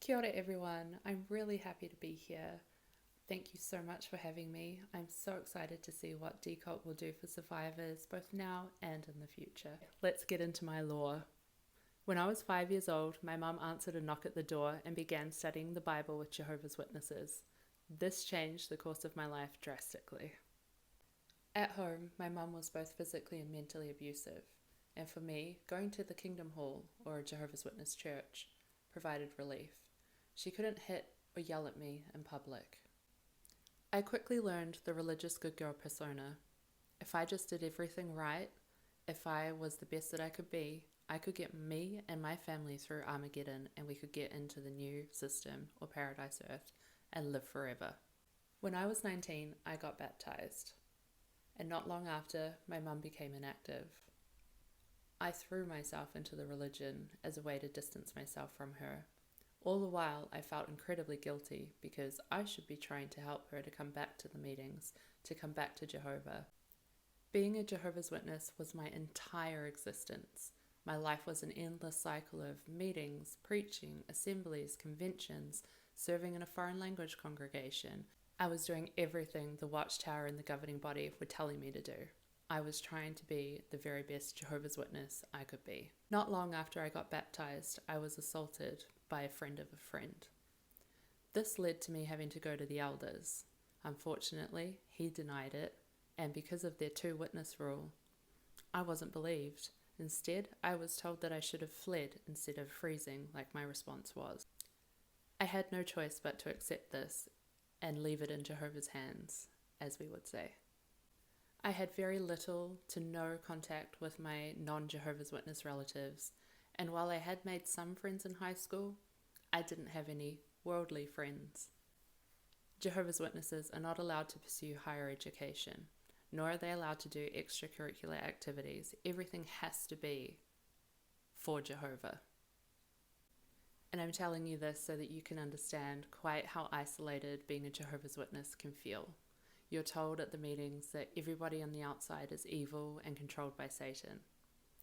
Kia ora everyone, I'm really happy to be here. Thank you so much for having me. I'm so excited to see what Decult will do for survivors, both now and in the future. Let's get into my lore. When I was 5 years old, my mum answered a knock at the door and began studying the Bible with Jehovah's Witnesses. This changed the course of my life drastically. At home, my mum was both physically and mentally abusive, and for me, going to the Kingdom Hall, or a Jehovah's Witness church, provided relief. She couldn't hit or yell at me in public. I quickly learned the religious good girl persona. If I just did everything right, if I was the best that I could get me and my family through Armageddon, and we could get into the new system, or Paradise Earth, and live forever. When I was 19, I got baptized, and not long after, my mum became inactive. I threw myself into the religion as a way to distance myself from her. All the while, I felt incredibly guilty because I should be trying to help her to come back to the meetings, to come back to Jehovah. Being a Jehovah's Witness was my entire existence. My life was an endless cycle of meetings, preaching, assemblies, conventions, serving in a foreign language congregation. I was doing everything the Watchtower and the governing body were telling me to do. I was trying to be the very best Jehovah's Witness I could be. Not long after I got baptized, I was assaulted by a friend of a friend. This led to me having to go to the elders. Unfortunately, he denied it, and because of their two-witness rule, I wasn't believed. Instead, I was told that I should have fled instead of freezing like my response was. I had no choice but to accept this and leave it in Jehovah's hands, as we would say. I had very little to no contact with my non-Jehovah's Witness relatives, and while I had made some friends in high school, I didn't have any worldly friends. Jehovah's Witnesses are not allowed to pursue higher education, nor are they allowed to do extracurricular activities. Everything has to be for Jehovah. And I'm telling you this so that you can understand quite how isolated being a Jehovah's Witness can feel. You're told at the meetings that everybody on the outside is evil and controlled by Satan.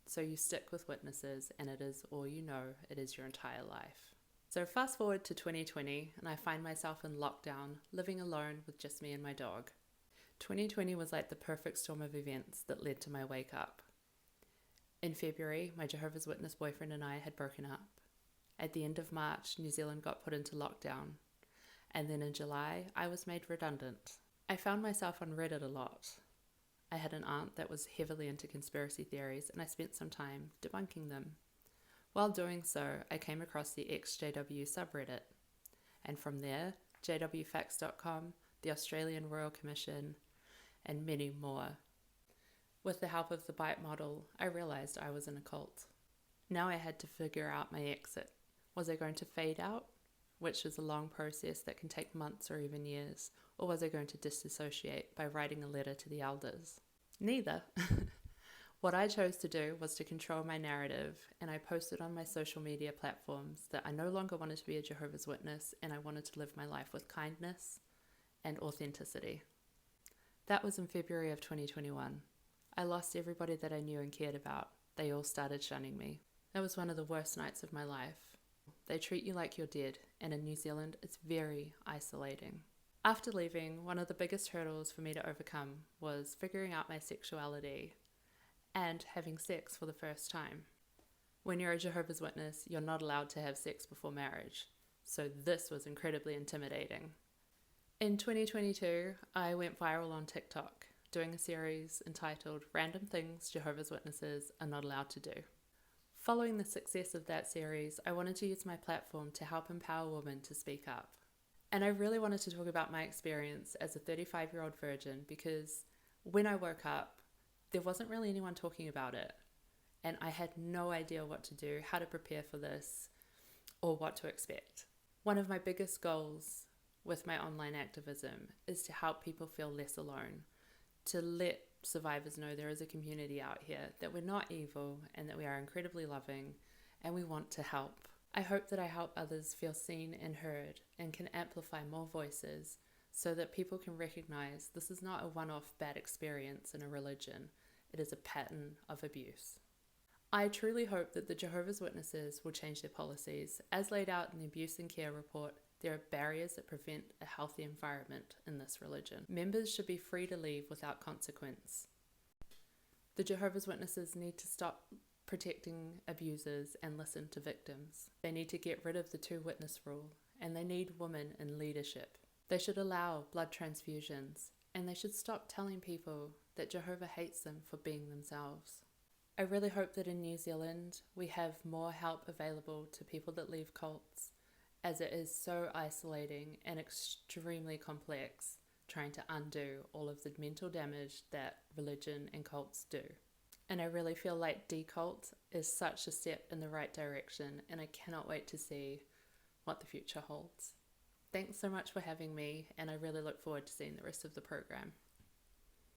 So you stick with witnesses, and it is all you know, it is your entire life. So fast forward to 2020, and I find myself in lockdown, living alone with just me and my dog. 2020 was like the perfect storm of events that led to my wake up. In February, my Jehovah's Witness boyfriend and I had broken up. At the end of March, New Zealand got put into lockdown. And then in July, I was made redundant. I found myself on Reddit a lot. I had an aunt that was heavily into conspiracy theories, and I spent some time debunking them. While doing so, I came across the ex-JW subreddit, and from there, jwfacts.com, the Australian Royal Commission, and many more. With the help of the bite model, I realized I was in a cult. Now I had to figure out my exit. Was I going to fade out, which is a long process that can take months or even years, or was I going to disassociate by writing a letter to the elders? Neither. What I chose to do was to control my narrative, and I posted on my social media platforms that I no longer wanted to be a Jehovah's Witness, and I wanted to live my life with kindness and authenticity. That was in February of 2021. I lost everybody that I knew and cared about. They all started shunning me. That was one of the worst nights of my life. They treat you like you're dead, and in New Zealand, it's very isolating. After leaving, one of the biggest hurdles for me to overcome was figuring out my sexuality and having sex for the first time. When you're a Jehovah's Witness, you're not allowed to have sex before marriage, so this was incredibly intimidating. In 2022, I went viral on TikTok, doing a series entitled Random Things Jehovah's Witnesses Are Not Allowed to Do. Following the success of that series, I wanted to use my platform to help empower women to speak up. And I really wanted to talk about my experience as a 35-year-old virgin because when I woke up, there wasn't really anyone talking about it. And I had no idea what to do, how to prepare for this, or what to expect. One of my biggest goals with my online activism is to help people feel less alone, to let survivors know there is a community out here, that we're not evil and that we are incredibly loving and we want to help. I hope that I help others feel seen and heard and can amplify more voices so that people can recognize this is not a one-off bad experience in a religion. It is a pattern of abuse. I truly hope that the Jehovah's Witnesses will change their policies. As laid out in the Abuse and Care report, there are barriers that prevent a healthy environment in this religion. Members should be free to leave without consequence. The Jehovah's Witnesses need to stop protecting abusers and listen to victims. They need to get rid of the two-witness rule, and they need women in leadership. They should allow blood transfusions, and they should stop telling people that Jehovah hates them for being themselves. I really hope that in New Zealand we have more help available to people that leave cults, as it is so isolating and extremely complex trying to undo all of the mental damage that religion and cults do. And I really feel like Decult is such a step in the right direction, and I cannot wait to see what the future holds. Thanks so much for having me, and I really look forward to seeing the rest of the program.